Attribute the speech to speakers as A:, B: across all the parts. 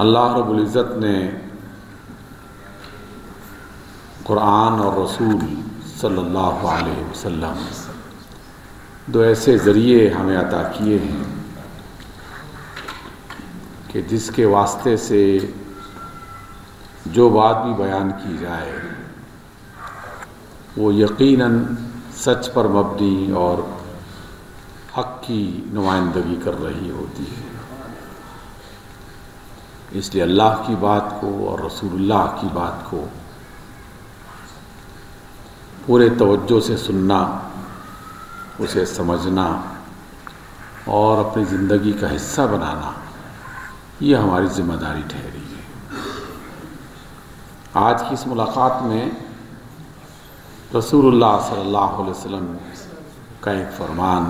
A: اللہ رب العزت نے قرآن اور رسول صلی اللہ علیہ وسلم دو ایسے ذریعے ہمیں عطا کیے ہیں کہ جس کے واسطے سے جو بات بھی بیان کی جائے وہ یقیناً سچ پر مبنی اور حق کی نمائندگی کر رہی ہوتی ہے۔ اس لیے اللہ کی بات کو اور رسول اللہ کی بات کو پورے توجہ سے سننا، اسے سمجھنا اور اپنی زندگی کا حصہ بنانا، یہ ہماری ذمہ داری ٹھہری ہے۔ آج کی اس ملاقات میں رسول اللہ صلی اللہ علیہ وسلم کا ایک فرمان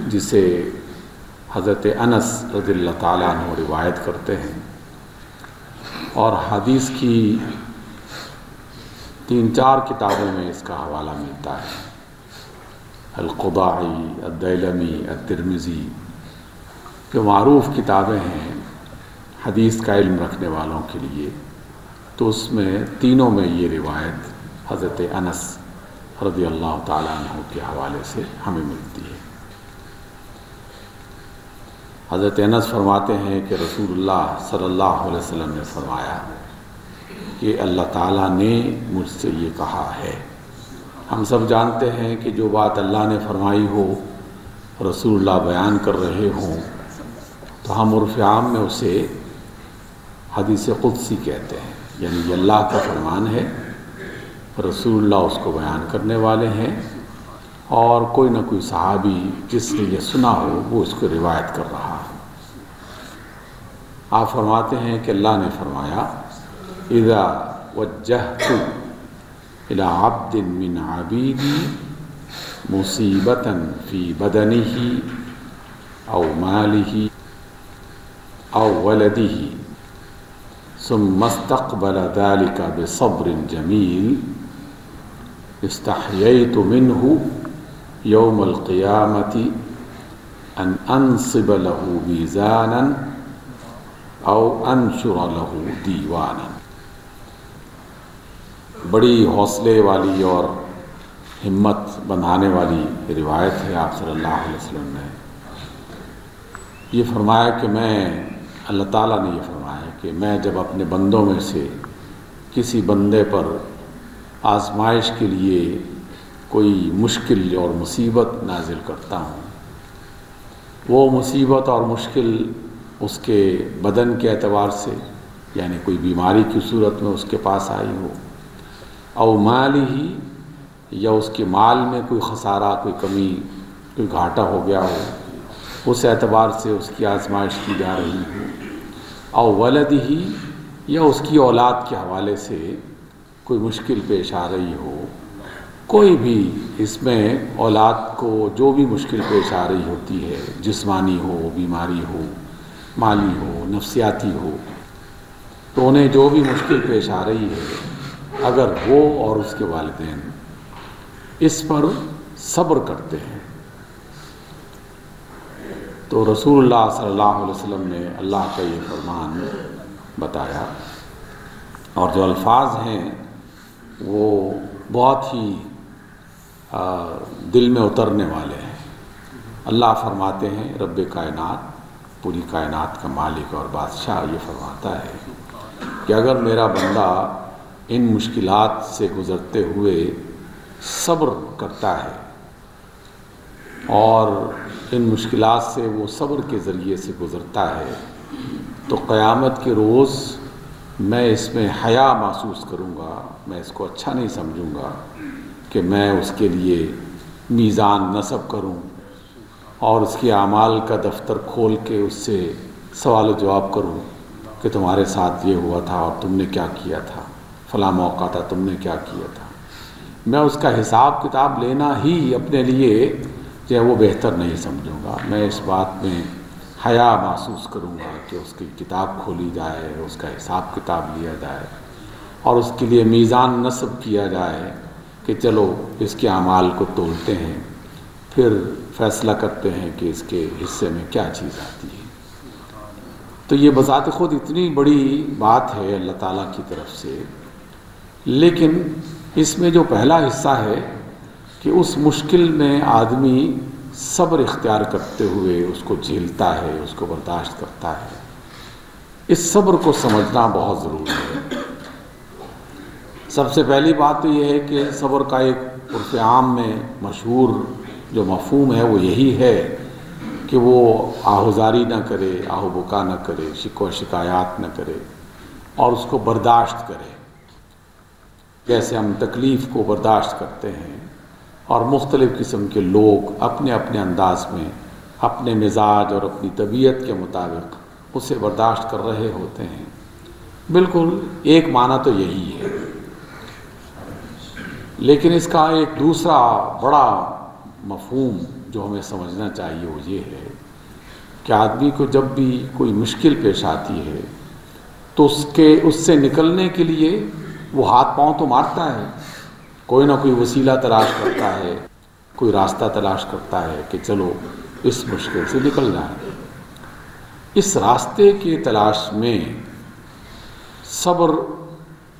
A: جسے حضرت انس رضی اللہ تعالیٰ عنہ روایت کرتے ہیں، اور حدیث کی 3-4 کتابوں میں اس کا حوالہ ملتا ہے، القضائی، الدیلمی، الترمذی، جو معروف کتابیں ہیں حدیث کا علم رکھنے والوں کے لیے، تو اس میں تینوں میں یہ روایت حضرت انس رضی اللہ تعالیٰ عنہ کے حوالے سے ہمیں ملتی ہے۔ حضرت انس فرماتے ہیں کہ رسول اللہ صلی اللہ علیہ وسلم نے فرمایا کہ اللہ تعالیٰ نے مجھ سے یہ کہا ہے۔ ہم سب جانتے ہیں کہ جو بات اللہ نے فرمائی ہو، رسول اللہ بیان کر رہے ہوں، تو ہم عرف عام میں اسے حدیث قدسی کہتے ہیں، یعنی یہ اللہ کا فرمان ہے، رسول اللہ اس کو بیان کرنے والے ہیں، اور کوئی نہ کوئی صحابی جس نے یہ سنا ہو وہ اس کو روایت کر رہا ہے۔ آپ فرماتے ہیں کہ اللہ نے فرمایا، اذا وجہت الی عبد من عبیدی مصیبتا فی بدنہ او مالہ او ولدہ ثم استقبل ذلك بصبر جمیل استحییت منہ یوم القیامت ان انصب له میزانا او انشر له دیوانا۔ بڑی حوصلے والی اور ہمت بندھانے والی روایت ہے۔ آپ صلی اللہ علیہ وسلم نے یہ فرمایا کہ اللہ تعالیٰ نے یہ فرمایا کہ میں جب اپنے بندوں میں سے کسی بندے پر آزمائش کے لیے کوئی مشکل اور مصیبت نازل کرتا ہوں، وہ مصیبت اور مشکل اس کے بدن کے اعتبار سے، یعنی کوئی بیماری کی صورت میں اس کے پاس آئی ہو، او مالی ہی، یا اس کے مال میں کوئی خسارہ، کوئی کمی، کوئی گھاٹا ہو گیا ہو، اس اعتبار سے اس کی آزمائش کی جا رہی ہو، او ولد ہی، یا اس کی اولاد کے حوالے سے کوئی مشکل پیش آ رہی ہو۔ کوئی بھی اس میں اولاد کو جو بھی مشکل پیش آ رہی ہوتی ہے، جسمانی ہو، بیماری ہو، مالی ہو، نفسیاتی ہو، تو انہیں جو بھی مشکل پیش آ رہی ہے، اگر وہ اور اس کے والدین اس پر صبر کرتے ہیں تو رسول اللہ صلی اللہ علیہ وسلم نے اللہ کا یہ فرمان بتایا، اور جو الفاظ ہیں وہ بہت ہی دل میں اترنے والے ہیں۔ اللہ فرماتے ہیں، رب کائنات، پوری کائنات کا مالک اور بادشاہ یہ فرماتا ہے کہ اگر میرا بندہ ان مشکلات سے گزرتے ہوئے صبر کرتا ہے اور ان مشکلات سے وہ صبر کے ذریعے سے گزرتا ہے، تو قیامت کے روز میں اس میں حیا محسوس کروں گا، میں اس کو اچھا نہیں سمجھوں گا کہ میں اس کے لیے میزان نصب کروں اور اس کے اعمال کا دفتر کھول کے اس سے سوال و جواب کروں کہ تمہارے ساتھ یہ ہوا تھا اور تم نے کیا کیا تھا، فلاں موقع تھا تم نے کیا کیا تھا۔ میں اس کا حساب کتاب لینا ہی اپنے لیے جو ہے وہ بہتر نہیں سمجھوں گا، میں اس بات میں حیا محسوس کروں گا کہ اس کی کتاب کھولی جائے، اس کا حساب کتاب لیا جائے اور اس کے لیے میزان نصب کیا جائے کہ چلو اس کے اعمال کو تولتے ہیں، پھر فیصلہ کرتے ہیں کہ اس کے حصے میں کیا چیز آتی ہے۔ تو یہ بذات خود اتنی بڑی بات ہے اللہ تعالیٰ کی طرف سے، لیکن اس میں جو پہلا حصہ ہے کہ اس مشکل میں آدمی صبر اختیار کرتے ہوئے اس کو جھیلتا ہے، اس کو برداشت کرتا ہے، اس صبر کو سمجھنا بہت ضروری ہے۔ سب سے پہلی بات تو یہ ہے کہ صبر کا ایک عرف عام میں مشہور جو مفہوم ہے وہ یہی ہے کہ وہ آہوزاری نہ کرے، آہو بکا نہ کرے، شکوہ شکایات نہ کرے اور اس کو برداشت کرے، جیسے ہم تکلیف کو برداشت کرتے ہیں اور مختلف قسم کے لوگ اپنے اپنے انداز میں اپنے مزاج اور اپنی طبیعت کے مطابق اسے برداشت کر رہے ہوتے ہیں۔ بالکل ایک معنی تو یہی ہے، لیکن اس کا ایک دوسرا بڑا مفہوم جو ہمیں سمجھنا چاہیے وہ یہ ہے کہ آدمی کو جب بھی کوئی مشکل پیش آتی ہے تو اس سے نکلنے کے لیے وہ ہاتھ پاؤں تو مارتا ہے، کوئی نہ کوئی وسیلہ تلاش کرتا ہے، کوئی راستہ تلاش کرتا ہے کہ چلو اس مشکل سے نکل جائیں۔ اس راستے کی تلاش میں صبر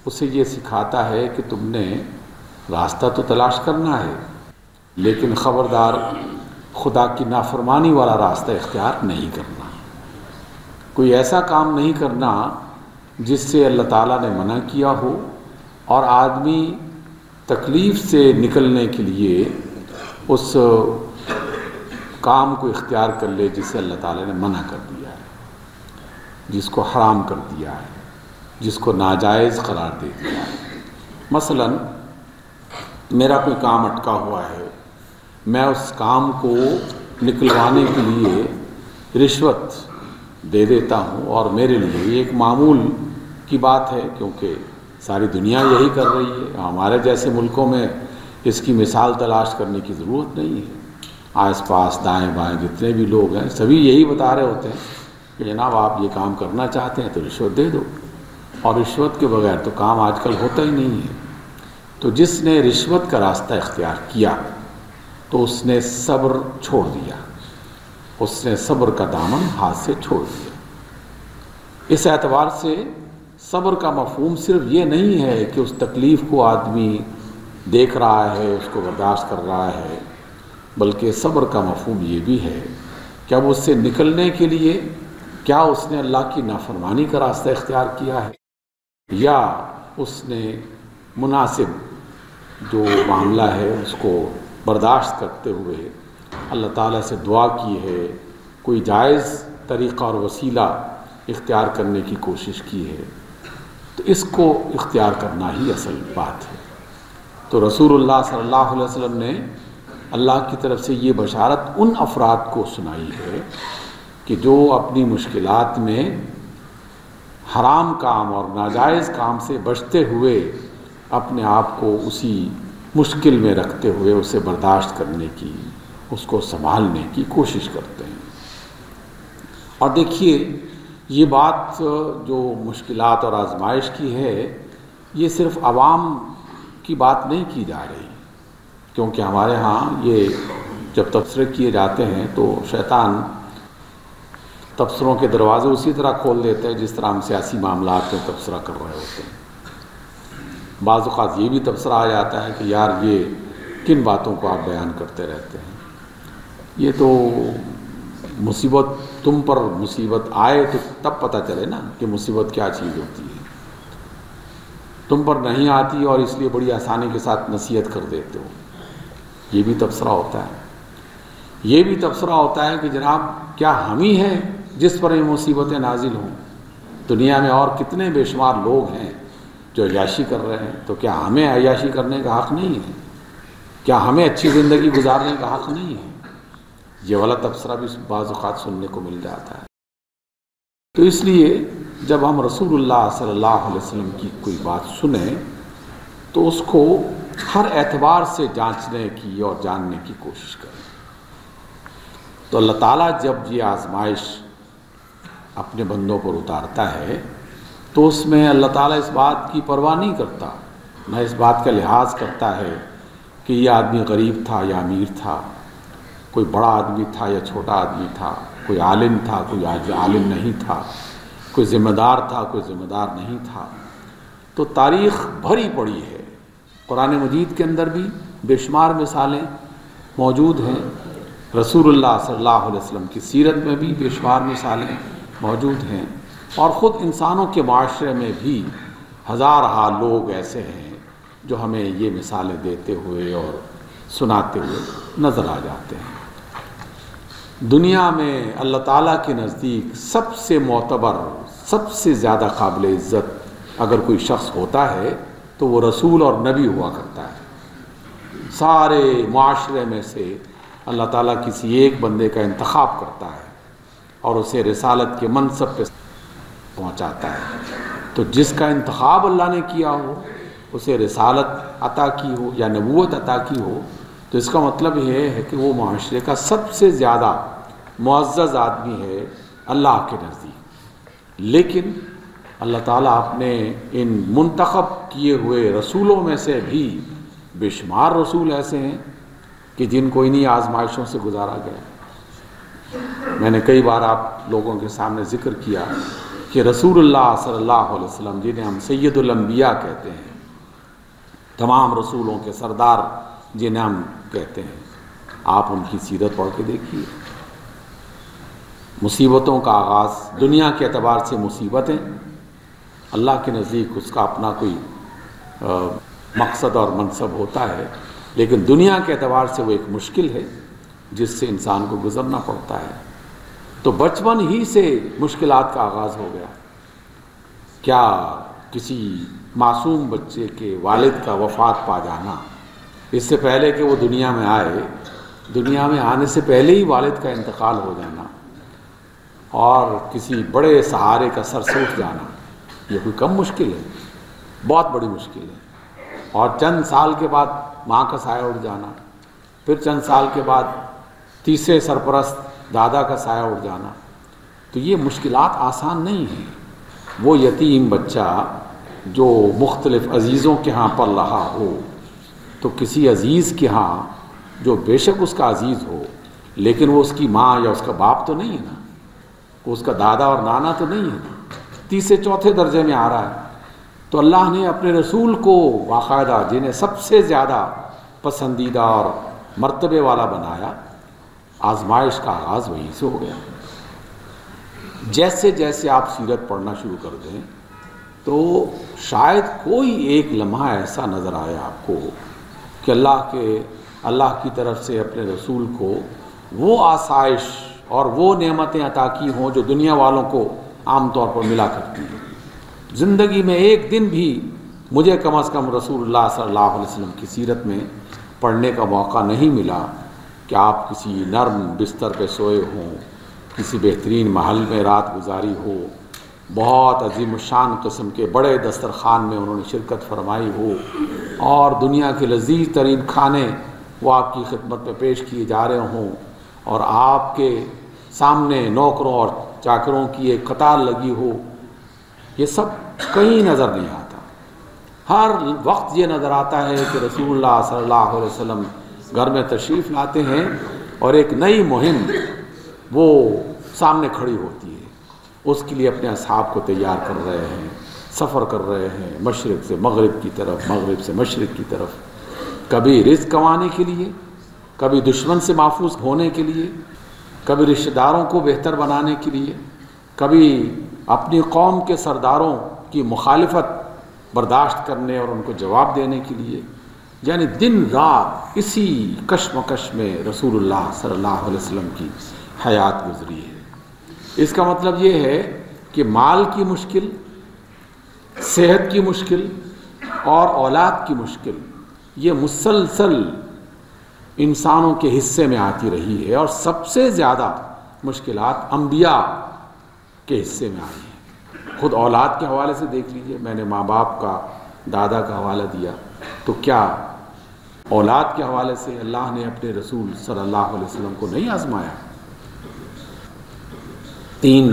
A: اسے یہ سکھاتا ہے کہ تم نے راستہ تو تلاش کرنا ہے، لیکن خبردار خدا کی نافرمانی والا راستہ اختیار نہیں کرنا، کوئی ایسا کام نہیں کرنا جس سے اللہ تعالیٰ نے منع کیا ہو، اور آدمی تکلیف سے نکلنے کے لیے اس کام کو اختیار کر لے جس سے اللہ تعالیٰ نے منع کر دیا ہے، جس کو حرام کر دیا ہے، جس کو ناجائز قرار دے دیا ہے۔ مثلا میرا کوئی کام اٹکا ہوا ہے، میں اس کام کو نکلوانے کے لیے رشوت دے دیتا ہوں، اور میرے لیے یہ ایک معمول کی بات ہے کیونکہ ساری دنیا یہی کر رہی ہے، ہمارے جیسے ملکوں میں اس کی مثال تلاش کرنے کی ضرورت نہیں ہے۔ آس پاس دائیں بائیں جتنے بھی لوگ ہیں سبھی یہی بتا رہے ہوتے ہیں کہ جناب آپ یہ کام کرنا چاہتے ہیں تو رشوت دے دو، اور رشوت کے بغیر تو کام آج کل ہوتا ہی نہیں ہے۔ تو جس نے رشوت کا راستہ اختیار کیا تو اس نے صبر چھوڑ دیا، اس نے صبر کا دامن ہاتھ سے چھوڑ دیا۔ اس اعتبار سے صبر کا مفہوم صرف یہ نہیں ہے کہ اس تکلیف کو آدمی دیکھ رہا ہے، اس کو برداشت کر رہا ہے، بلکہ صبر کا مفہوم یہ بھی ہے کہ اب اس سے نکلنے کے لیے کیا اس نے اللہ کی نافرمانی کا راستہ اختیار کیا ہے، یا اس نے مناسب جو معاملہ ہے اس کو برداشت کرتے ہوئے اللہ تعالیٰ سے دعا کی ہے، کوئی جائز طریقہ اور وسیلہ اختیار کرنے کی کوشش کی ہے، تو اس کو اختیار کرنا ہی اصل بات ہے۔ تو رسول اللہ صلی اللہ علیہ وسلم نے اللہ کی طرف سے یہ بشارت ان افراد کو سنائی ہے کہ جو اپنی مشکلات میں حرام کام اور ناجائز کام سے بچتے ہوئے اپنے آپ کو اسی مشکل میں رکھتے ہوئے اسے برداشت کرنے کی، اس کو سنبھالنے کی کوشش کرتے ہیں۔ اور دیکھیے یہ بات جو مشکلات اور آزمائش کی ہے یہ صرف عوام کی بات نہیں کی جا رہی، کیونکہ ہمارے ہاں یہ جب تبصرے کیے جاتے ہیں تو شیطان تبصروں کے دروازے اسی طرح کھول دیتے ہیں جس طرح ہم سیاسی معاملات میں تبصرہ کر رہے ہوتے ہیں۔ بعض اوقات یہ بھی تبصرہ آ جاتا ہے کہ یار یہ کن باتوں کو آپ بیان کرتے رہتے ہیں، یہ تو مصیبت تم پر مصیبت آئے تو تب پتہ چلے نا کہ مصیبت کیا چیز ہوتی ہے، تم پر نہیں آتی اور اس لیے بڑی آسانی کے ساتھ نصیحت کر دیتے ہو، یہ بھی تبصرہ ہوتا ہے۔ یہ بھی تبصرہ ہوتا ہے کہ جناب کیا ہم ہی ہیں جس پر یہ مصیبتیں نازل ہوں؟ دنیا میں اور کتنے بے شمار لوگ ہیں جو عیاشی کر رہے ہیں، تو کیا ہمیں عیاشی کرنے کا حق نہیں ہے؟ کیا ہمیں اچھی زندگی گزارنے کا حق نہیں ہے؟ یہ والا تبصرہ بھی بعض اوقات سننے کو مل جاتا ہے۔ تو اس لیے جب ہم رسول اللہ صلی اللہ علیہ وسلم کی کوئی بات سنیں تو اس کو ہر اعتبار سے جانچنے کی اور جاننے کی کوشش کریں۔ تو اللہ تعالیٰ جب یہ آزمائش اپنے بندوں پر اتارتا ہے تو اس میں اللہ تعالیٰ اس بات کی پرواہ نہیں کرتا، نہ اس بات کا لحاظ کرتا ہے کہ یہ آدمی غریب تھا یا امیر تھا، کوئی بڑا آدمی تھا یا چھوٹا آدمی تھا، کوئی عالم تھا کوئی عالم نہیں تھا، کوئی ذمہ دار تھا، کوئی ذمہ دار نہیں تھا. تو تاریخ بھری پڑی ہے. قرآن مجید کے اندر بھی بے شمار مثالیں موجود ہیں. رسول اللہ صلی اللہ علیہ وسلم کی سیرت میں بھی بے شمار مثالیں موجود ہیں. اور خود انسانوں کے معاشرے میں بھی ہزارہا لوگ ایسے ہیں جو ہمیں یہ مثالیں دیتے ہوئے اور سناتے ہوئے نظر آ جاتے ہیں. دنیا میں اللہ تعالیٰ کے نزدیک سب سے معتبر، سب سے زیادہ قابل عزت اگر کوئی شخص ہوتا ہے تو وہ رسول اور نبی ہوا کرتا ہے. سارے معاشرے میں سے اللہ تعالیٰ کسی ایک بندے کا انتخاب کرتا ہے اور اسے رسالت کے منصب پہ پہنچاتا ہے. تو جس کا انتخاب اللہ نے کیا ہو، اسے رسالت عطا کی ہو یا نبوت عطا کی ہو، تو اس کا مطلب یہ ہے کہ وہ معاشرے کا سب سے زیادہ معزز آدمی ہے اللہ کے نزدیک. لیکن اللہ تعالیٰ اپنے ان منتخب کیے ہوئے رسولوں میں سے بھی بے شمار رسول ایسے ہیں کہ جن کو انہی آزمائشوں سے گزارا گیا. میں نے کئی بار آپ لوگوں کے سامنے ذکر کیا کہ رسول اللہ صلی اللہ علیہ وسلم جنہیں ہم سید الانبیاء کہتے ہیں، تمام رسولوں کے سردار جنہیں ہم کہتے ہیں، آپ ان کی سیرت پڑھ کے دیکھیے. مصیبتوں کا آغاز دنیا کے اعتبار سے مصیبتیں، اللہ کے نزدیک اس کا اپنا کوئی مقصد اور منصب ہوتا ہے، لیکن دنیا کے اعتبار سے وہ ایک مشکل ہے جس سے انسان کو گزرنا پڑتا ہے. تو بچپن ہی سے مشکلات کا آغاز ہو گیا. کیا کسی معصوم بچے کے والد کا وفات پا جانا، اس سے پہلے کہ وہ دنیا میں آئے، دنیا میں آنے سے پہلے ہی والد کا انتقال ہو جانا اور کسی بڑے سہارے کا سر سوٹ جانا، یہ کوئی کم مشکل ہے؟ بہت بڑی مشکل ہے. اور چند سال کے بعد ماں کا سایہ اٹھ جانا، پھر چند سال کے بعد تیسرے سرپرست دادا کا سایہ اٹھ جانا، تو یہ مشکلات آسان نہیں ہیں. وہ یتیم بچہ جو مختلف عزیزوں کے ہاں پل رہا ہو، تو کسی عزیز کے ہاں جو بے شک اس کا عزیز ہو، لیکن وہ اس کی ماں یا اس کا باپ تو نہیں ہے نا، وہ اس کا دادا اور نانا تو نہیں ہے نا، تیسرے چوتھے درجے میں آ رہا ہے. تو اللہ نے اپنے رسول کو باقاعدہ جنہیں سب سے زیادہ پسندیدہ اور مرتبے والا بنایا، آزمائش کا آغاز وہیں سے ہو گیا. جیسے جیسے آپ سیرت پڑھنا شروع کر دیں تو شاید کوئی ایک لمحہ ایسا نظر آئے آپ کو کہ اللہ کی طرف سے اپنے رسول کو وہ آسائش اور وہ نعمتیں عطا کی ہوں جو دنیا والوں کو عام طور پر ملا کرتی ہیں. زندگی میں ایک دن بھی مجھے کم از کم رسول اللہ صلی اللہ علیہ وسلم کی سیرت میں پڑھنے کا موقع نہیں ملا کہ آپ کسی نرم بستر پہ سوئے ہوں، کسی بہترین محل میں رات گزاری ہو، بہت عظیم الشان قسم کے بڑے دسترخوان میں انہوں نے شرکت فرمائی ہو، اور دنیا کے لذیذ ترین کھانے وہ آپ کی خدمت میں پیش کیے جا رہے ہوں، اور آپ کے سامنے نوکروں اور چاکروں کی ایک قطار لگی ہو. یہ سب کہیں نظر نہیں آتا. ہر وقت یہ نظر آتا ہے کہ رسول اللہ صلی اللہ علیہ وسلم گھر میں تشریف لاتے ہیں اور ایک نئی مہم وہ سامنے کھڑی ہوتی ہے. اس کے لیے اپنے اصحاب کو تیار کر رہے ہیں، سفر کر رہے ہیں مشرق سے مغرب کی طرف، مغرب سے مشرق کی طرف، کبھی رزق کمانے کے لیے، کبھی دشمن سے محفوظ ہونے کے لیے، کبھی رشتہ داروں کو بہتر بنانے کے لیے، کبھی اپنی قوم کے سرداروں کی مخالفت برداشت کرنے اور ان کو جواب دینے کے لیے. یعنی دن رات اسی کشمکش میں رسول اللہ صلی اللہ علیہ وسلم کی حیات گزری ہے. اس کا مطلب یہ ہے کہ مال کی مشکل، صحت کی مشکل اور اولاد کی مشکل یہ مسلسل انسانوں کے حصے میں آتی رہی ہے، اور سب سے زیادہ مشکلات انبیاء کے حصے میں آئی ہیں. خود اولاد کے حوالے سے دیکھ لیجئے، میں نے ماں باپ کا، دادا کا حوالہ دیا، تو کیا اولاد کے حوالے سے اللہ نے اپنے رسول صلی اللہ علیہ وسلم کو نہیں آزمایا؟ 3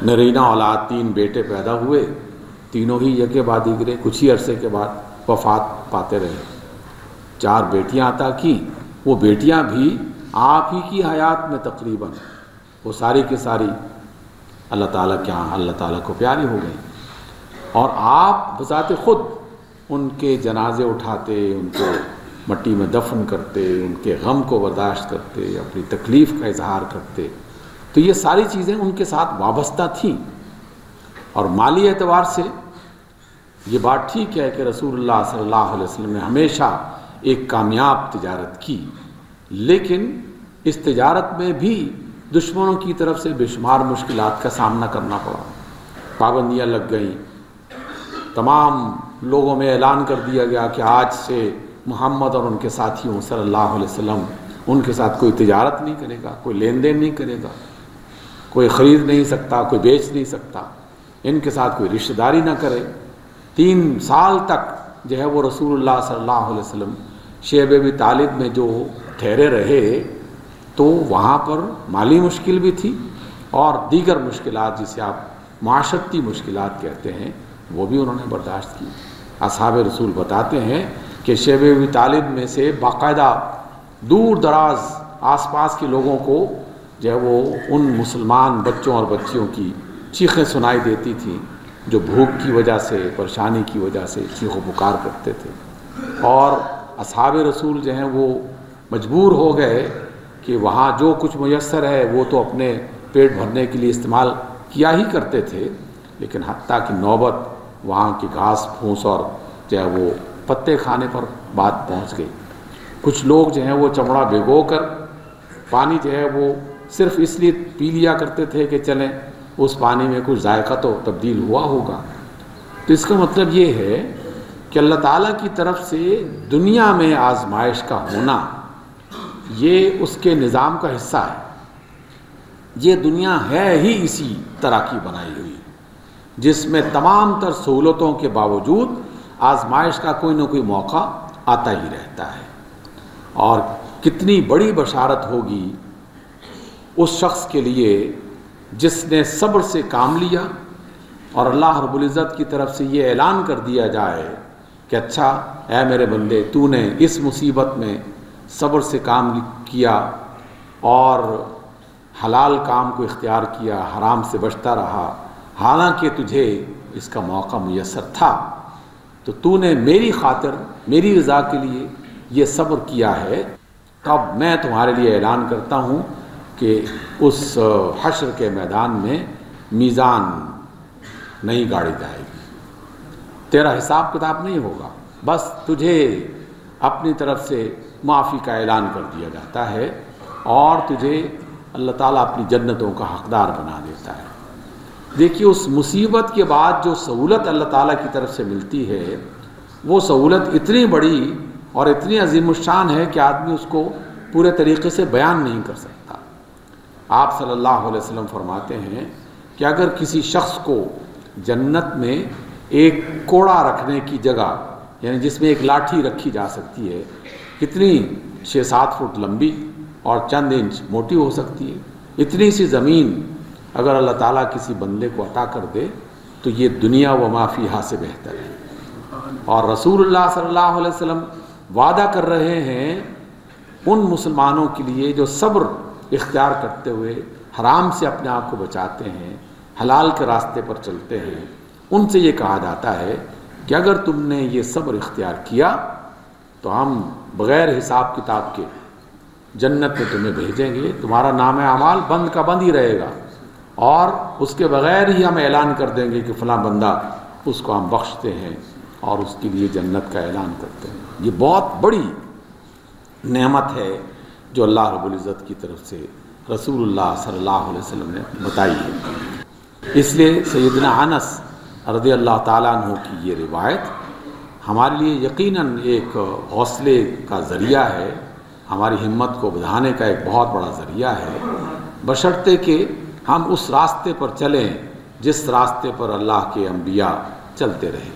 A: نرینہ اولاد، 3 بیٹے پیدا ہوئے، تینوں ہی یکے بعد دیگرے کچھ ہی عرصے کے بعد وفات پاتے رہے. 4 بیٹیاں عطا کی، وہ بیٹیاں بھی آپ ہی کی حیات میں تقریباً وہ ساری کی ساری اللہ تعالیٰ کے ہاں اللہ تعالیٰ کو پیاری ہو گئیں، اور آپ بذات خود ان کے جنازے اٹھاتے، ان کو مٹی میں دفن کرتے، ان کے غم کو برداشت کرتے، اپنی تکلیف کا اظہار کرتے. تو یہ ساری چیزیں ان کے ساتھ وابستہ تھیں. اور مالی اعتبار سے یہ بات ٹھیک ہے کہ رسول اللہ صلی اللہ علیہ وسلم نے ہمیشہ ایک کامیاب تجارت کی، لیکن اس تجارت میں بھی دشمنوں کی طرف سے بے شمار مشکلات کا سامنا کرنا پڑا. پابندیاں لگ گئیں، تمام لوگوں میں اعلان کر دیا گیا کہ آج سے محمد اور ان کے ساتھیوں صلی اللہ علیہ وسلم ان کے ساتھ کوئی تجارت نہیں کرے گا، کوئی لین دین نہیں کرے گا، کوئی خرید نہیں سکتا، کوئی بیچ نہیں سکتا، ان کے ساتھ کوئی رشتہ داری نہ کرے. 3 سال تک جو ہے وہ رسول اللہ صلی اللہ علیہ وسلم شیب ابی طالب میں جو ٹھہرے رہے تو وہاں پر مالی مشکل بھی تھی اور دیگر مشکلات جسے آپ معاشرتی مشکلات کہتے ہیں وہ بھی انہوں نے برداشت کی. اصحاب رسول بتاتے ہیں کہ شیب ابی طالب میں سے باقاعدہ دور دراز آس پاس کے لوگوں کو جو ہے وہ ان مسلمان بچوں اور بچیوں کی چیخیں سنائی دیتی تھیں جو بھوک کی وجہ سے، پریشانی کی وجہ سے چیخ و پکار کرتے تھے. اور اصحاب رسول جو ہیں وہ مجبور ہو گئے کہ وہاں جو کچھ میسر ہے وہ تو اپنے پیٹ بھرنے کے لیے استعمال کیا ہی کرتے تھے، لیکن حتیٰ کہ نوبت وہاں کی گھاس پھوس اور جو ہے وہ پتے کھانے پر بات پہنچ گئی. کچھ لوگ جو ہیں وہ چمڑا بھگو کر پانی جو ہے وہ صرف اس لیے پی لیا کرتے تھے کہ چلیں اس پانی میں کچھ ذائقہ تو تبدیل ہوا ہوگا. تو اس کا مطلب یہ ہے کہ اللہ تعالیٰ کی طرف سے دنیا میں آزمائش کا ہونا یہ اس کے نظام کا حصہ ہے. یہ دنیا ہے ہی اسی طرح کی بنائی ہوئی جس میں تمام تر سہولتوں کے باوجود آزمائش کا کوئی نہ کوئی موقع آتا ہی رہتا ہے. اور کتنی بڑی بشارت ہوگی اس شخص کے لیے جس نے صبر سے کام لیا اور اللہ رب العزت کی طرف سے یہ اعلان کر دیا جائے کہ اچھا اے میرے بندے تو نے اس مصیبت میں صبر سے کام کیا اور حلال کام کو اختیار کیا، حرام سے بچتا رہا، حالانکہ تجھے اس کا موقع میسر تھا، تو نے میری خاطر میری رضا کے لیے یہ صبر کیا ہے. تو اب میں تمہارے لیے اعلان کرتا ہوں کہ اس حشر کے میدان میں میزان نہیں گاڑی جائے گی، تیرا حساب کتاب نہیں ہوگا، بس تجھے اپنی طرف سے معافی کا اعلان کر دیا جاتا ہے اور تجھے اللہ تعالیٰ اپنی جنتوں کا حقدار بنا دیتا ہے. دیکھیے اس مصیبت کے بعد جو سہولت اللہ تعالیٰ کی طرف سے ملتی ہے وہ سہولت اتنی بڑی اور اتنی عظیم الشان ہے کہ آدمی اس کو پورے طریقے سے بیان نہیں کر سکتا. آپ صلی اللہ علیہ وسلم فرماتے ہیں کہ اگر کسی شخص کو جنت میں ایک کوڑا رکھنے کی جگہ، یعنی جس میں ایک لاٹھی رکھی جا سکتی ہے، کتنی 6-7 فٹ لمبی اور چند انچ موٹی ہو سکتی ہے، اتنی سی زمین اگر اللہ تعالیٰ کسی بندے کو عطا کر دے تو یہ دنیا و ما فیہا سے بہتر ہے. اور رسول اللہ صلی اللہ علیہ وسلم وعدہ کر رہے ہیں ان مسلمانوں کے لیے جو صبر اختیار کرتے ہوئے حرام سے اپنے آپ کو بچاتے ہیں، حلال کے راستے پر چلتے ہیں. ان سے یہ کہا جاتا ہے کہ اگر تم نے یہ صبر اختیار کیا تو ہم بغیر حساب کتاب کے جنت میں تمہیں بھیجیں گے، تمہارا نام اعمال بند کا بند ہی رہے گا اور اس کے بغیر ہی ہم اعلان کر دیں گے کہ فلاں بندہ، اس کو ہم بخشتے ہیں اور اس کے لیے جنت کا اعلان کرتے ہیں. یہ بہت بڑی نعمت ہے جو اللہ رب العزت کی طرف سے رسول اللہ صلی اللہ علیہ وسلم نے بتائی ہے. اس لیے سیدنا انس رضی اللہ تعالیٰ عنہ کی یہ روایت ہمارے لیے یقیناً ایک حوصلے کا ذریعہ ہے، ہماری ہمت کو بڑھانے کا ایک بہت بڑا ذریعہ ہے، بشرطے کہ ہم اس راستے پر چلیں جس راستے پر اللہ کے انبیاء چلتے رہے.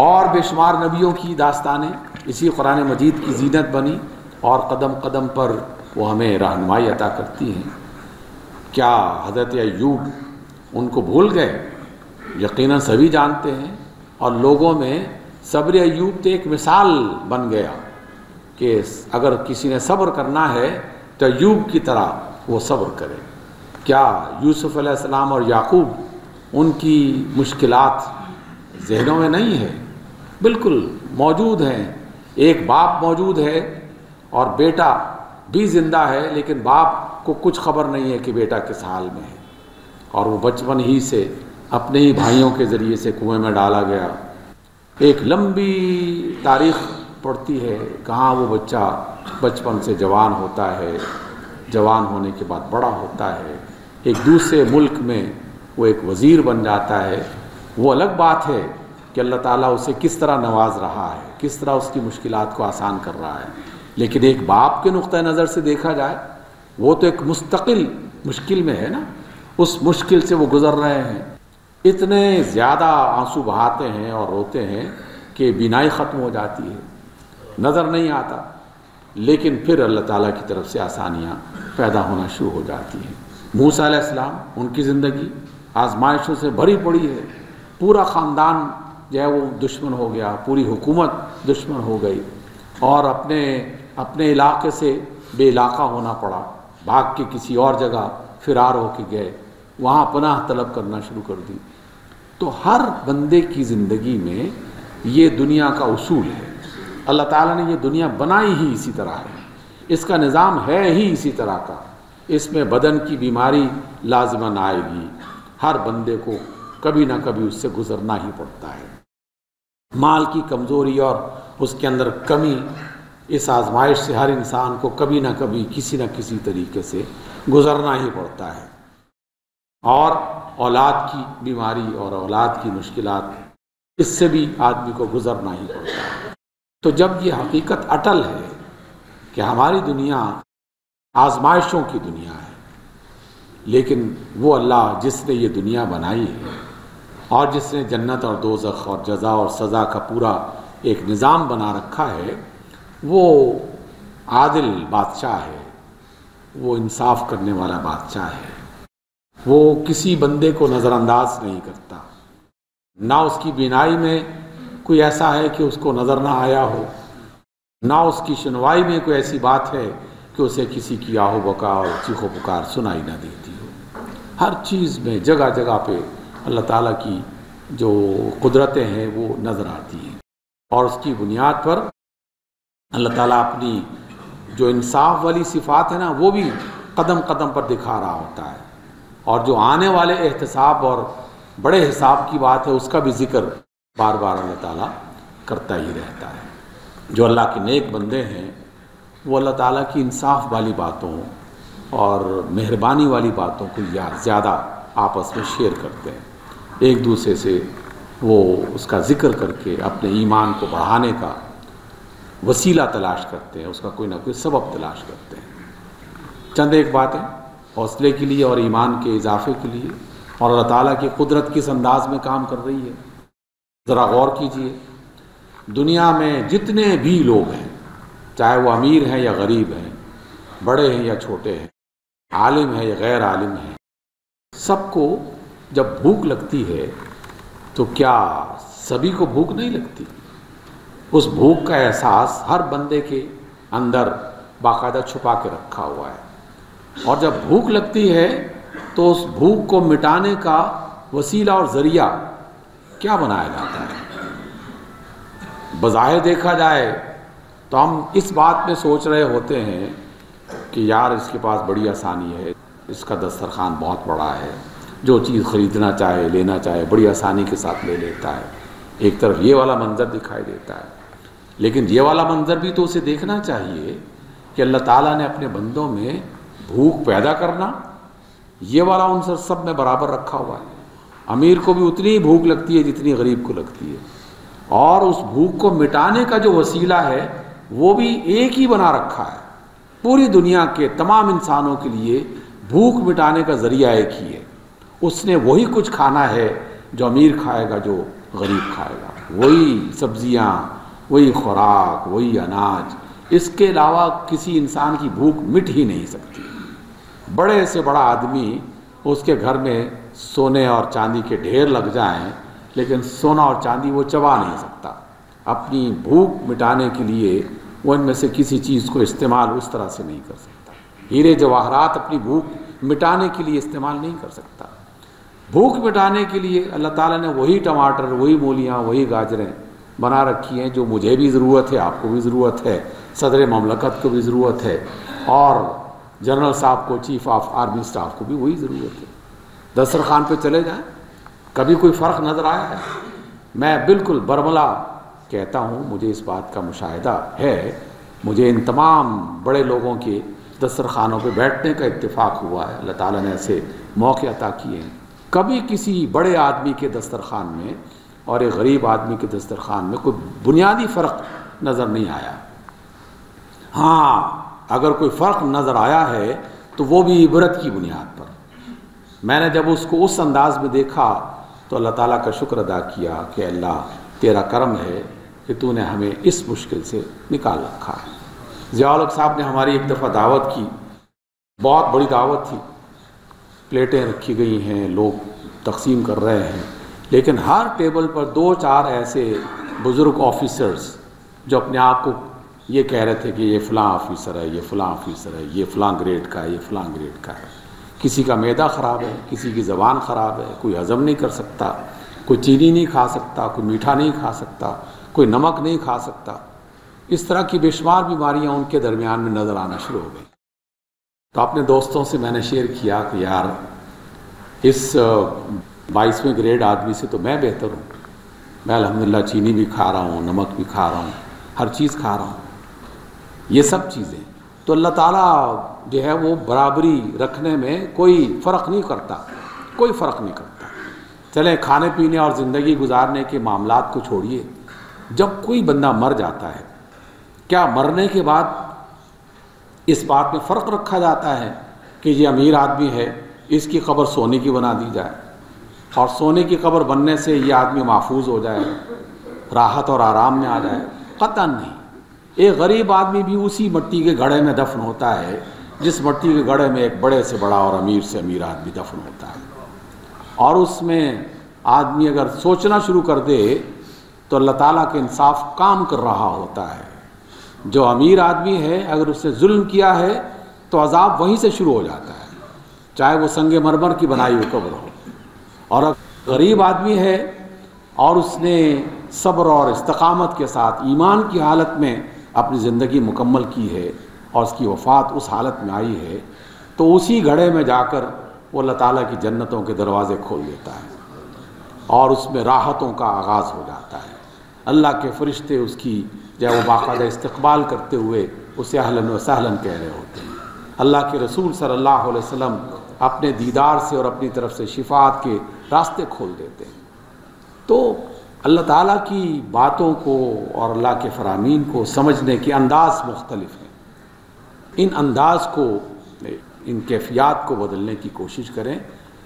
A: اور بے شمار نبیوں کی داستانیں اسی قرآن مجید کی زینت بنی اور قدم قدم پر وہ ہمیں رہنمائی عطا کرتی ہیں. کیا حضرت ایوب ان کو بھول گئے؟ یقیناً سبھی جانتے ہیں، اور لوگوں میں صبر ایوب تو ایک مثال بن گیا کہ اگر کسی نے صبر کرنا ہے تو ایوب کی طرح وہ صبر کرے. کیا یوسف علیہ السلام اور یعقوب ان کی مشکلات ذہنوں میں نہیں ہے؟ بالکل موجود ہیں. ایک باپ موجود ہے اور بیٹا بھی زندہ ہے، لیکن باپ کو کچھ خبر نہیں ہے کہ بیٹا کس حال میں ہے، اور وہ بچپن ہی سے اپنے ہی بھائیوں کے ذریعے سے کنویں میں ڈالا گیا. ایک لمبی تاریخ پڑتی ہے کہاں وہ بچہ بچپن سے جوان ہوتا ہے، جوان ہونے کے بعد بڑا ہوتا ہے، ایک دوسرے ملک میں وہ ایک وزیر بن جاتا ہے. وہ الگ بات ہے کہ اللہ تعالیٰ اسے کس طرح نواز رہا ہے، کس طرح اس کی مشکلات کو آسان کر رہا ہے. لیکن ایک باپ کے نقطہ نظر سے دیکھا جائے وہ تو ایک مستقل مشکل میں ہے نا، اس مشکل سے وہ گزر رہے ہیں. اتنے زیادہ آنسو بہاتے ہیں اور روتے ہیں کہ بینائی ختم ہو جاتی ہے، نظر نہیں آتا. لیکن پھر اللہ تعالیٰ کی طرف سے آسانیاں پیدا ہونا شروع ہو جاتی ہیں. موسیٰ علیہ السلام، ان کی زندگی آزمائشوں سے بھری پڑی ہے. پورا خاندان جو ہے وہ دشمن ہو گیا، پوری حکومت دشمن ہو گئی، اور اپنے علاقے سے بے علاقہ ہونا پڑا. بھاگ کے کسی اور جگہ فرار ہو کے گئے، وہاں پناہ طلب کرنا شروع کر دی. تو ہر بندے کی زندگی میں یہ دنیا کا اصول ہے. اللہ تعالیٰ نے یہ دنیا بنائی ہی اسی طرح ہے، اس کا نظام ہے ہی اسی طرح کا. اس میں بدن کی بیماری لازماً آئے گی، ہر بندے کو کبھی نہ کبھی اس سے گزرنا ہی پڑتا ہے. مال کی کمزوری اور اس کے اندر کمی، اس آزمائش سے ہر انسان کو کبھی نہ کبھی کسی نہ کسی طریقے سے گزرنا ہی پڑتا ہے. اور اولاد کی بیماری اور اولاد کی مشکلات، اس سے بھی آدمی کو گزرنا ہی پڑتا ہے. تو جب یہ حقیقت اٹل ہے کہ ہماری دنیا آزمائشوں کی دنیا ہے، لیکن وہ اللہ جس نے یہ دنیا بنائی ہے اور جس نے جنت اور دوزخ اور جزا اور سزا کا پورا ایک نظام بنا رکھا ہے، وہ عادل بادشاہ ہے، وہ انصاف کرنے والا بادشاہ ہے. وہ کسی بندے کو نظر انداز نہیں کرتا، نہ اس کی بینائی میں کوئی ایسا ہے کہ اس کو نظر نہ آیا ہو، نہ اس کی سنوائی میں کوئی ایسی بات ہے کہ اسے کسی کی آہو بکا اور چیخ و پکار سنائی نہ دیتی ہو. ہر چیز میں جگہ جگہ پہ اللہ تعالیٰ کی جو قدرتیں ہیں وہ نظر آتی ہیں، اور اس کی بنیاد پر اللہ تعالیٰ اپنی جو انصاف والی صفات ہے نا وہ بھی قدم قدم پر دکھا رہا ہوتا ہے، اور جو آنے والے احتساب اور بڑے حساب کی بات ہے اس کا بھی ذکر بار بار اللہ تعالیٰ کرتا ہی رہتا ہے. جو اللہ کے نیک بندے ہیں وہ اللہ تعالیٰ کی انصاف والی باتوں اور مہربانی والی باتوں کو زیادہ آپس میں شیئر کرتے ہیں، ایک دوسرے سے وہ اس کا ذکر کر کے اپنے ایمان کو بڑھانے کا وسیلہ تلاش کرتے ہیں، اس کا کوئی نہ کوئی سبب تلاش کرتے ہیں. چند ایک باتیں حوصلے کے لیے اور ایمان کے اضافے کے لیے، اور اللہ تعالیٰ کی قدرت کس انداز میں کام کر رہی ہے. ذرا غور کیجئے، دنیا میں جتنے بھی لوگ ہیں، چاہے وہ امیر ہیں یا غریب ہیں، بڑے ہیں یا چھوٹے ہیں، عالم ہیں یا غیر عالم ہیں، سب کو جب بھوک لگتی ہے تو کیا سبھی کو بھوک نہیں لگتی؟ اس بھوک کا احساس ہر بندے کے اندر باقاعدہ چھپا کے رکھا ہوا ہے، اور جب بھوک لگتی ہے تو اس بھوک کو مٹانے کا وسیلہ اور ذریعہ کیا بنایا جاتا ہے؟ بظاہر دیکھا جائے تو ہم اس بات میں سوچ رہے ہوتے ہیں کہ یار اس کے پاس بڑی آسانی ہے، اس کا دسترخوان بہت بڑا ہے، جو چیز خریدنا چاہے لینا چاہے بڑی آسانی کے ساتھ لے لیتا ہے. ایک طرف یہ والا منظر دکھائی دیتا ہے، لیکن یہ والا منظر بھی تو اسے دیکھنا چاہیے کہ اللہ تعالیٰ نے اپنے بندوں میں بھوک پیدا کرنا، یہ والا عنصر سب میں برابر رکھا ہوا ہے. امیر کو بھی اتنی ہی بھوک لگتی ہے جتنی غریب کو لگتی ہے، اور اس بھوک کو مٹانے کا جو وسیلہ ہے وہ بھی ایک ہی بنا رکھا ہے. پوری دنیا کے تمام انسانوں کے لیے بھوک مٹانے کا ذریعہ ایک ہی ہے. اس نے وہی کچھ کھانا ہے جو امیر کھائے گا، جو غریب کھائے گا، وہی سبزیاں، وہی خوراک، وہی اناج. اس کے علاوہ کسی انسان کی بھوک مٹ ہی نہیں سکتی. بڑے سے بڑا آدمی، اس کے گھر میں سونے اور چاندی کے ڈھیر لگ جائیں لیکن سونا اور چاندی وہ چبا نہیں سکتا. اپنی بھوک مٹانے کے لیے وہ ان میں سے کسی چیز کو استعمال اس طرح سے نہیں کر سکتا. ہیرے جواہرات اپنی بھوک مٹانے کے لیے استعمال نہیں کر سکتا۔ بھوک مٹانے کے لیے اللہ تعالیٰ نے وہی ٹماٹر، وہی مولیاں، وہی گاجریں بنا رکھی ہیں جو مجھے بھی ضرورت ہے، آپ کو بھی ضرورت ہے، صدر مملکت کو بھی ضرورت ہے، اور جنرل صاحب کو، چیف آف آرمی سٹاف کو بھی وہی ضرورت ہے۔ دسترخوان پہ چلے جائیں، کبھی کوئی فرق نظر آیا ہے؟ میں بالکل برملا کہتا ہوں، مجھے اس بات کا مشاہدہ ہے، مجھے ان تمام بڑے لوگوں کے دسترخوانوں پہ بیٹھنے کا اتفاق ہوا ہے، اللہ تعالیٰ نے ایسے موقع عطا کیے ہیں۔ کبھی کسی بڑے آدمی کے دسترخوان میں اور ایک غریب آدمی کے دسترخوان میں کوئی بنیادی فرق نظر نہیں آیا۔ ہاں، اگر کوئی فرق نظر آیا ہے تو وہ بھی عبرت کی بنیاد پر۔ میں نے جب اس کو اس انداز میں دیکھا تو اللہ تعالیٰ کا شکر ادا کیا کہ اللہ تیرا کرم ہے کہ تو نے ہمیں اس مشکل سے نکال رکھا ہے۔ ضیاء الحق صاحب نے ہماری ایک دفعہ دعوت کی، بہت بڑی دعوت تھی، پلیٹیں رکھی گئی ہیں، لوگ تقسیم کر رہے ہیں، لیکن ہر ٹیبل پر 2-4 ایسے بزرگ آفیسرز جو اپنے آپ کو یہ کہہ رہے تھے کہ یہ فلاں آفیسر ہے، یہ فلاں آفیسر ہے، یہ فلاں گریڈ کا ہے، یہ فلاں گریڈ کا ہے۔ کسی کا معدہ خراب ہے، کسی کی زبان خراب ہے، کوئی ہضم نہیں کر سکتا، کوئی چینی نہیں کھا سکتا، کوئی میٹھا نہیں کھا سکتا، کوئی نمک نہیں کھا سکتا۔ اس طرح کی بے شمار بیماریاں ان کے درمیان میں نظر آنا شروع ہو گئی۔ تو اپنے دوستوں سے میں نے شیئر کیا کہ یار اس 22ویں گریڈ آدمی سے تو میں بہتر ہوں، میں الحمدللہ چینی بھی کھا رہا ہوں، نمک بھی کھا رہا ہوں، ہر چیز کھا رہا ہوں، یہ سب چیزیں۔ تو اللہ تعالیٰ جو ہے وہ برابری رکھنے میں کوئی فرق نہیں کرتا، کوئی فرق نہیں کرتا۔ چلیں کھانے پینے اور زندگی گزارنے کے معاملات کو چھوڑیے، جب کوئی بندہ مر جاتا ہے، کیا مرنے کے بعد اس بات میں فرق رکھا جاتا ہے کہ یہ امیر آدمی ہے، اس کی قبر سونے کی بنا دی جائے اور سونے کی قبر بننے سے یہ آدمی محفوظ ہو جائے، راحت اور آرام میں آ جائے؟ قطعاً نہیں۔ ایک غریب آدمی بھی اسی مٹی کے گھڑے میں دفن ہوتا ہے جس مٹی کے گھڑے میں ایک بڑے سے بڑا اور امیر سے امیر آدمی دفن ہوتا ہے، اور اس میں آدمی اگر سوچنا شروع کر دے تو اللہ تعالیٰ کے انصاف کام کر رہا ہوتا ہے۔ جو امیر آدمی ہے اگر اس نے ظلم کیا ہے تو عذاب وہیں سے شروع ہو جاتا ہے، چاہے وہ سنگ مرمر کی بنائی ہوئی قبر ہو، اور اگر غریب آدمی ہے اور اس نے صبر اور استقامت کے ساتھ ایمان کی حالت میں اپنی زندگی مکمل کی ہے اور اس کی وفات اس حالت میں آئی ہے، تو اسی گھڑے میں جا کر وہ اللہ تعالیٰ کی جنتوں کے دروازے کھول دیتا ہے اور اس میں راحتوں کا آغاز ہو جاتا ہے۔ اللہ کے فرشتے اس کی جو وہ باقاعدہ استقبال کرتے ہوئے اسے اہلاً و سہلاً کہہ رہے ہوتے ہیں۔ اللہ کے رسول صلی اللہ علیہ وسلم اپنے دیدار سے اور اپنی طرف سے شفاعت کے راستے کھول دیتے ہیں۔ تو اللہ تعالیٰ کی باتوں کو اور اللہ کے فرامین کو سمجھنے کے انداز مختلف ہیں، ان انداز کو، ان کیفیات کو بدلنے کی کوشش کریں۔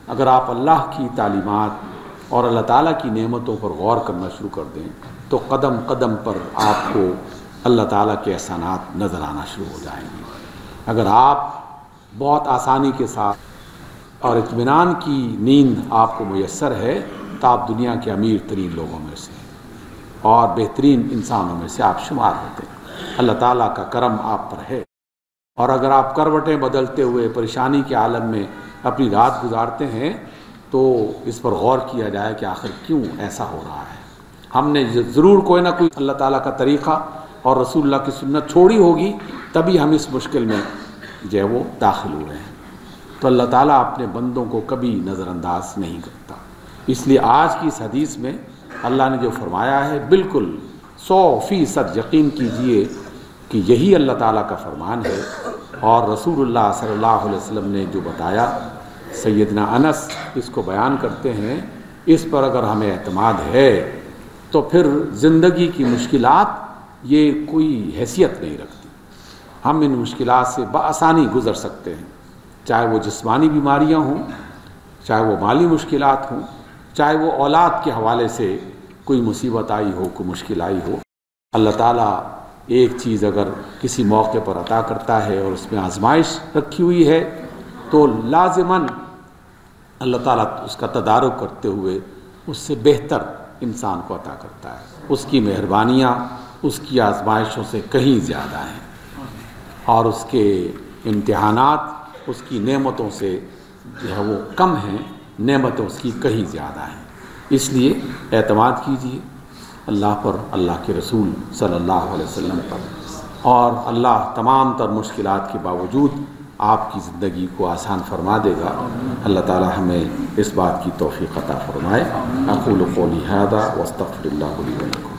A: اگر آپ اللہ کی تعلیمات اور اللہ تعالیٰ کی نعمتوں پر غور کرنا شروع کر دیں تو قدم قدم پر آپ کو اللہ تعالیٰ کے احسانات نظر آنا شروع ہو جائیں گے۔ اگر آپ بہت آسانی کے ساتھ اور اطمینان کی نیند آپ کو میسر ہے تو آپ دنیا کے امیر ترین لوگوں میں سے اور بہترین انسانوں میں سے آپ شمار ہوتے ہیں۔ اللہ تعالیٰ کا کرم آپ پر ہے، اور اگر آپ کروٹیں بدلتے ہوئے پریشانی کے عالم میں اپنی رات گزارتے ہیں تو اس پر غور کیا جائے کہ آخر کیوں ایسا ہو رہا ہے۔ ہم نے ضرور کوئی نہ کوئی اللہ تعالیٰ کا طریقہ اور رسول اللہ کی سنت چھوڑی ہوگی، تبھی ہم اس مشکل میں جو ہے وہ داخل ہو رہے ہیں۔ تو اللہ تعالیٰ اپنے بندوں کو کبھی نظر انداز نہیں کرتا۔ اس لیے آج کی اس حدیث میں اللہ نے جو فرمایا ہے بالکل 100% یقین کیجئے کہ یہی اللہ تعالیٰ کا فرمان ہے، اور رسول اللہ صلی اللہ علیہ وسلم نے جو بتایا، سیدنا انس اس کو بیان کرتے ہیں، اس پر اگر ہمیں اعتماد ہے تو پھر زندگی کی مشکلات یہ کوئی حیثیت نہیں رکھتی۔ ہم ان مشکلات سے بآسانی گزر سکتے ہیں، چاہے وہ جسمانی بیماریاں ہوں، چاہے وہ مالی مشکلات ہوں، چاہے وہ اولاد کے حوالے سے کوئی مصیبت آئی ہو، کوئی مشکل آئی ہو۔ اللہ تعالیٰ ایک چیز اگر کسی موقع پر عطا کرتا ہے اور اس میں آزمائش رکھی ہوئی ہے تو لازماً اللہ تعالیٰ اس کا تدارک کرتے ہوئے اس سے بہتر انسان کو عطا کرتا ہے۔ اس کی مہربانیاں اس کی آزمائشوں سے کہیں زیادہ ہیں، اور اس کے امتحانات اس کی نعمتوں سے جو ہے وہ کم ہیں، نعمتیں اس کی کہیں زیادہ ہیں۔ اس لیے اعتماد کیجیے اللہ پر، اللہ کے رسول صلی اللہ علیہ وسلم پر، اور اللہ تمام تر مشکلات کے باوجود آپ کی زندگی کو آسان فرما دے گا۔ اللہ تعالی ہمیں اس بات کی توفیق عطا فرمائے۔ اقول قولی ھذا واستغفر اللہ لی ولکم۔